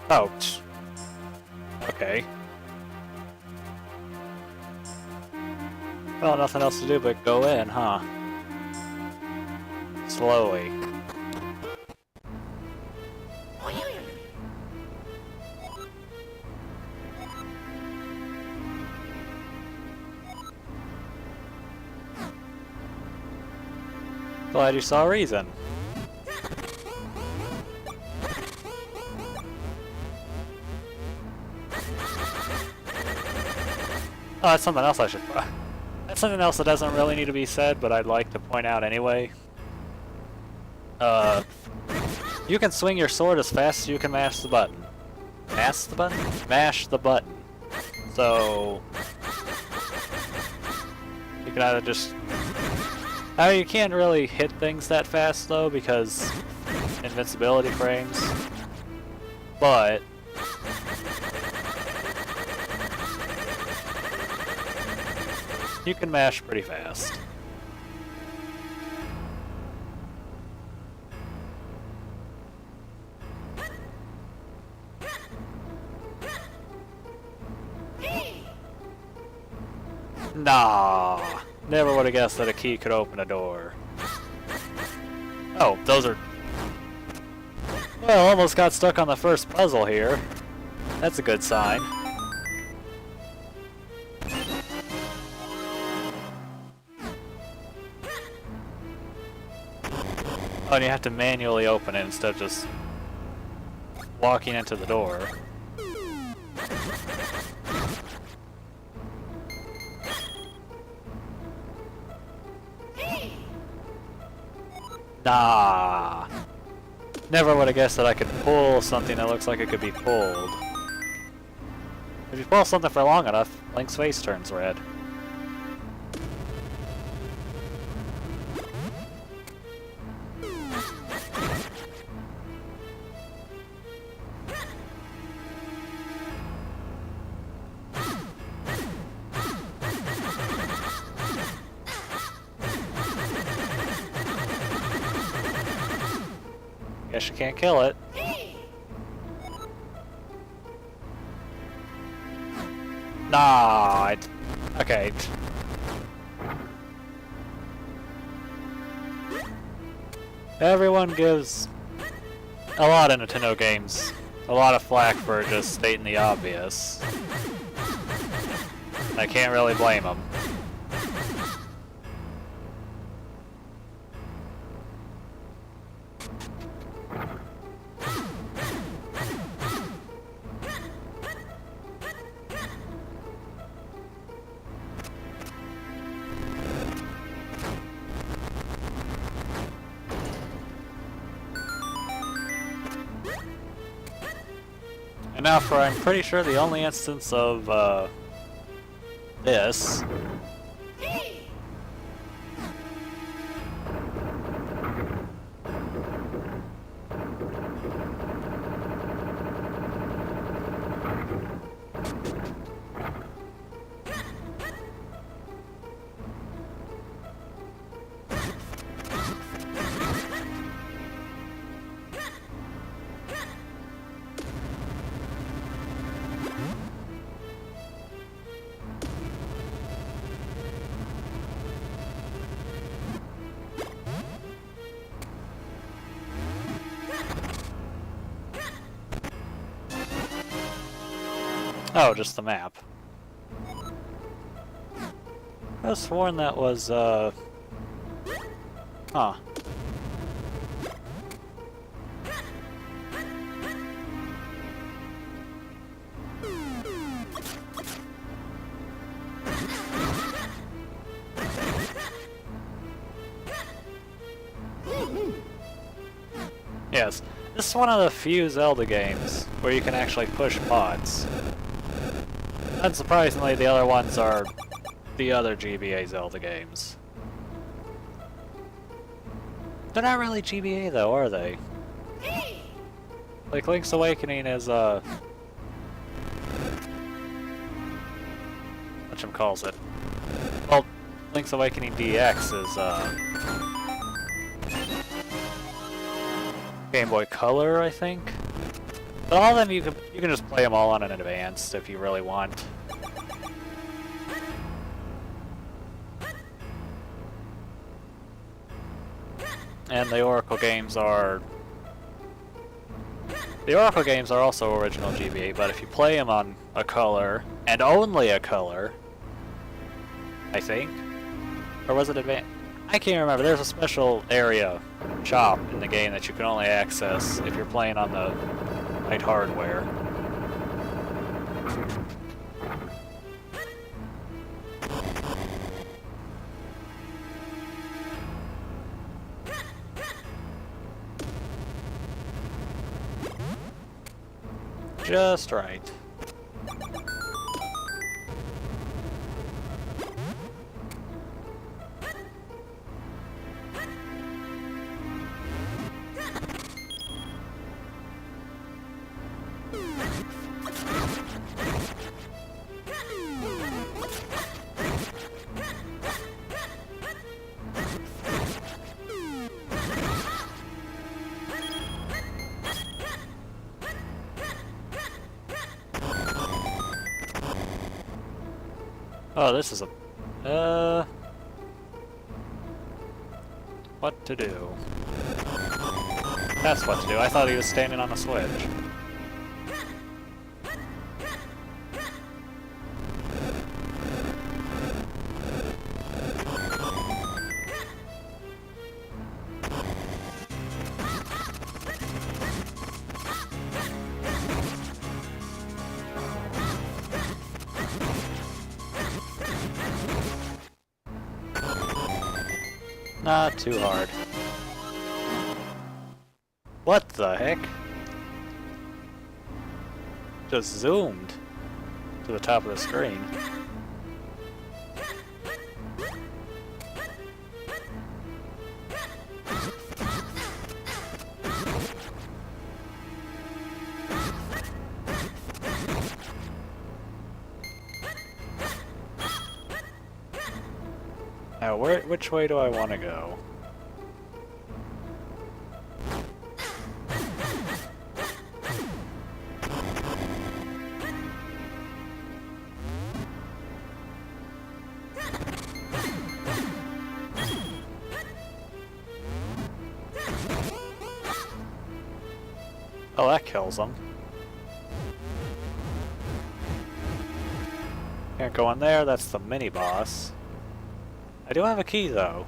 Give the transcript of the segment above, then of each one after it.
Oh, okay. Well, nothing else to do but go in, huh? Slowly. Glad you saw a reason. Oh, that's something else I should... That's something else that doesn't really need to be said, but I'd like to point out anyway. You can swing your sword as fast as you can mash the button. Mash the button? Mash the button. So... You can either just... you can't really hit things that fast though, because invincibility frames. But... you can mash pretty fast. Nah, never would have guessed that a key could open a door. Oh, those are... Well, almost got stuck on the first puzzle here. That's a good sign. Oh, and you have to manually open it instead of just walking into the door. Nah. Never would have guessed that I could pull something that looks like it could be pulled. If you pull something for long enough, Link's face turns red. Guess you can't kill it. Nah, okay. Everyone gives a lot of Nintendo games a lot of flack for just stating the obvious. I can't really blame them. And now for, I'm pretty sure, the only instance of, this. Oh, just the map. I was sworn that was, huh. Yes, this is one of the few Zelda games where you can actually push pods. Unsurprisingly, the other ones are the other GBA Zelda games. They're not really GBA though, are they? Like, Link's Awakening is, whatchamacallit calls it? Well, Link's Awakening DX is, Game Boy Color, I think? But all of them you can just play them all on an advanced if you really want. And the Oracle games are... The Oracle games are also original GBA, but if you play them on a color, and only a color, I think, or was it advanced? I can't remember. There's a special area, shop, in the game that you can only access if you're playing on the right hardware. Just right. Oh, this is a... What to do? That's what to do. I thought he was standing on a switch. Not too hard. What the heck? Just zoomed to the top of the screen. Now, which way do I want to go? Oh, that kills them. Can't go in there, that's the mini-boss. I do have a key, though.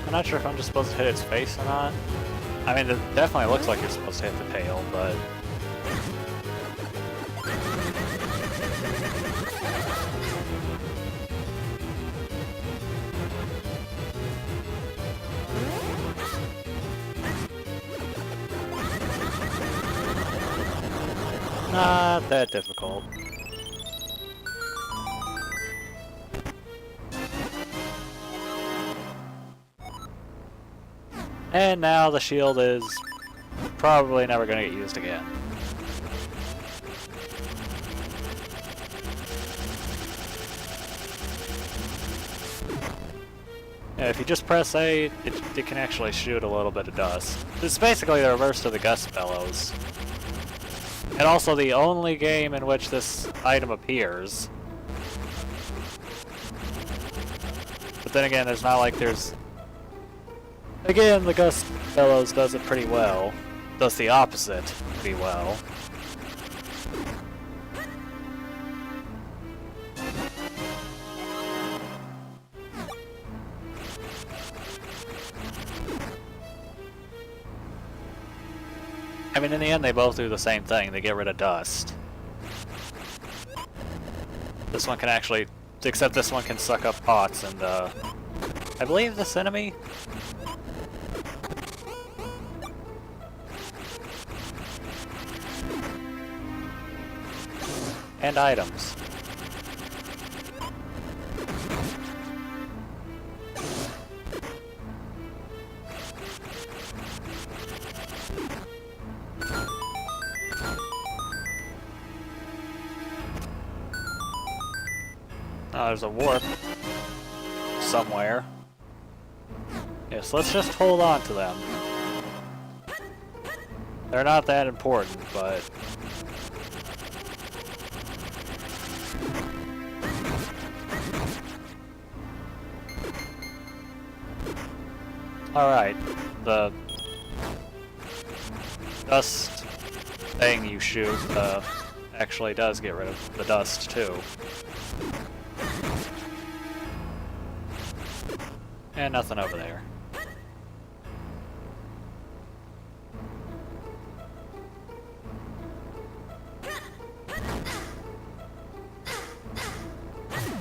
I'm not sure if I'm just supposed to hit its face or not. I mean, it definitely looks like you're supposed to hit the tail, but... Not that difficult. And now the shield is probably never going to get used again. Yeah, if you just press A, it can actually shoot a little bit of dust. It's basically the reverse of the gust bellows. And also the only game in which this item appears. But then again, there's not like there's... Again, the gust bellows does it pretty well. Does the opposite pretty well. I mean, in the end, they both do the same thing. They get rid of dust. This one can actually... Except this one can suck up pots and, I believe this enemy... And items. Oh, there's a warp somewhere. Yes, let's just hold on to them. They're not that important, but... Alright, the dust thing you shoot actually does get rid of the dust too. And nothing over there.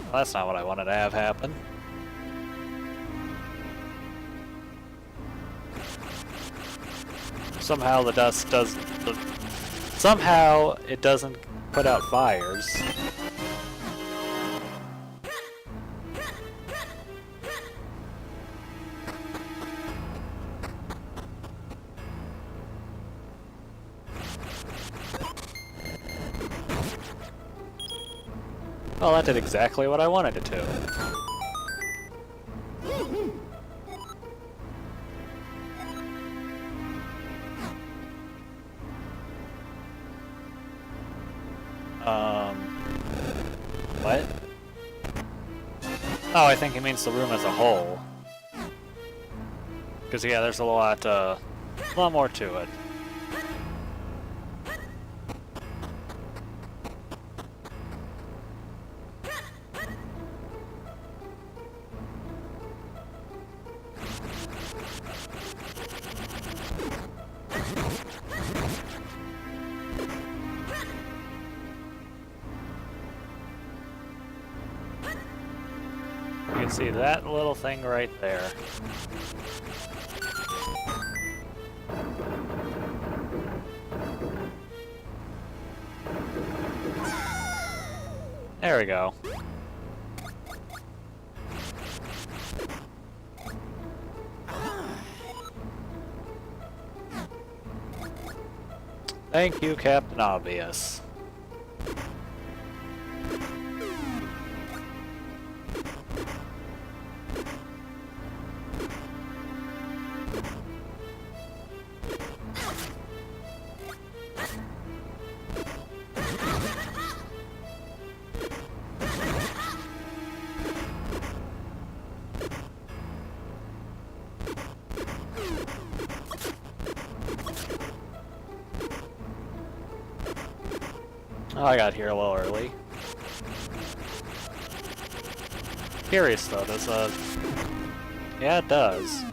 Well, that's not what I wanted to have happen. Somehow the dust does... Somehow it doesn't put out fires. Well, that did exactly what I wanted it to. What? Oh, I think he means the room as a whole. Because, yeah, there's a lot more to it. You can see that little thing right there. There we go. Thank you, Captain Obvious. Oh, I got here a little early. Curious though, does yeah, it does.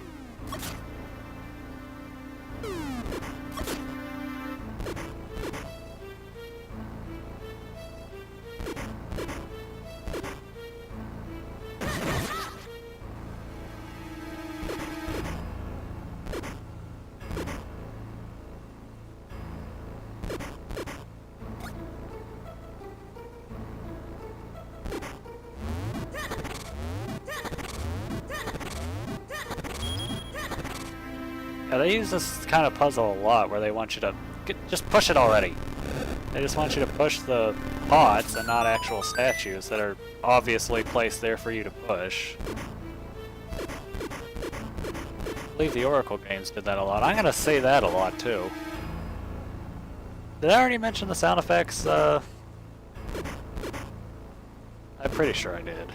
Yeah, they use this kind of puzzle a lot where they want you to just push it already. They just want you to push the pots and not actual statues that are obviously placed there for you to push. I believe the Oracle games did that a lot. I'm gonna say that a lot too. Did I already mention the sound effects? I'm pretty sure I did.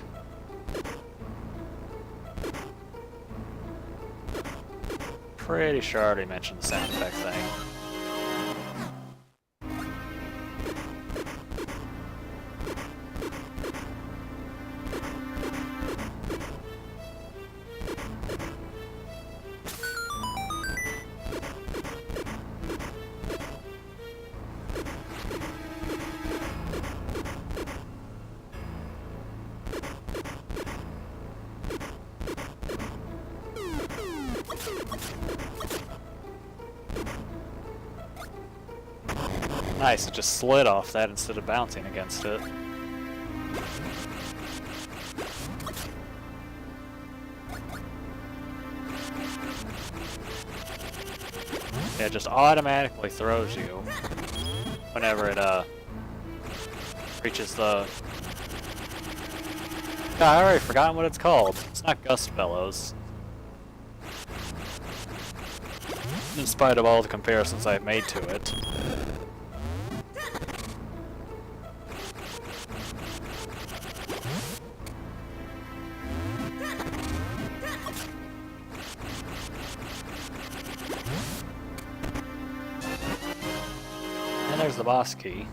Pretty sure I already mentioned the sound effect thing. Nice, it just slid off that instead of bouncing against it. Yeah, it just automatically throws you whenever it reaches the... God, I already forgotten what it's called. It's not Gust Bellows. In spite of all the comparisons I've made to it. And there's the boss key.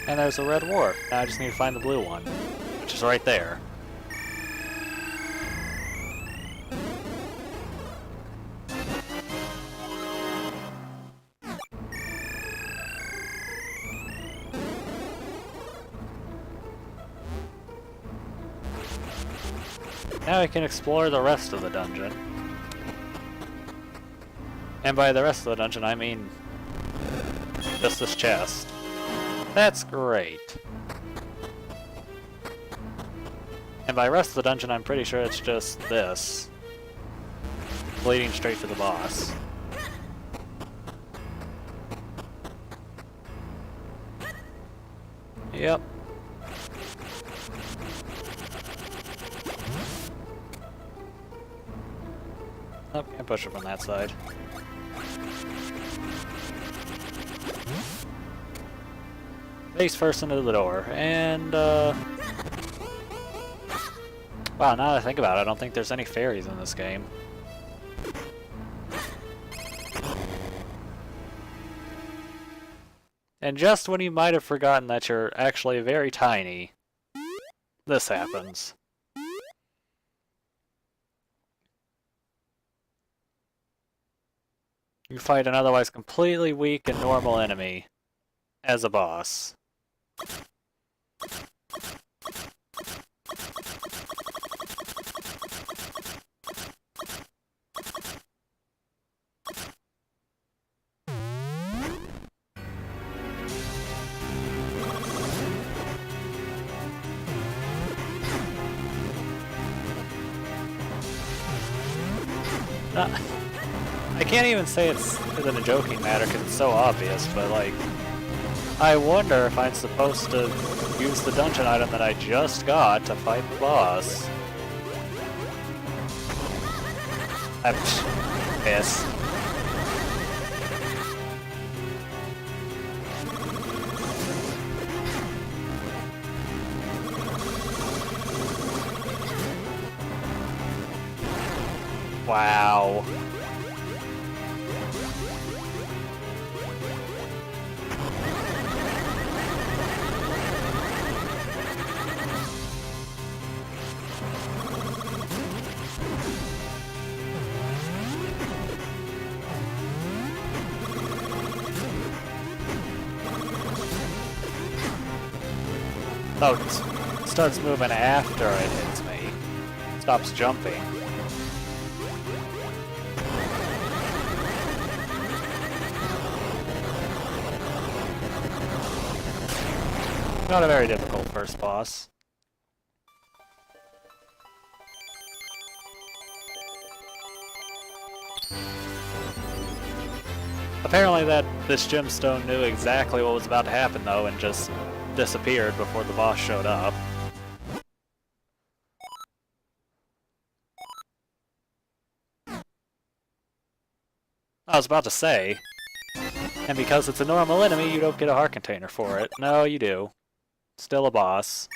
And there's a red warp. Now I just need to find the blue one, which is right there. Now we can explore the rest of the dungeon. And by the rest of the dungeon, I mean just this chest. That's great. And by rest of the dungeon, I'm pretty sure it's just this. Leading straight to the boss. Yep. Oh, can't push it from that side. Face first into the door, and wow, now that I think about it, I don't think there's any fairies in this game. And just when you might have forgotten that you're actually very tiny, this happens. You fight an otherwise completely weak and normal enemy as a boss. I can't even say it's in a joking matter because it's so obvious, but like, I wonder if I'm supposed to use the dungeon item that I just got to fight the boss. I'm pissed. Wow. Oh, it starts moving after it hits me. Stops jumping. Not a very difficult first boss. Apparently this gemstone knew exactly what was about to happen though and just disappeared before the boss showed up. I was about to say, and because it's a normal enemy, you don't get a heart container for it. No, you do. Still a boss.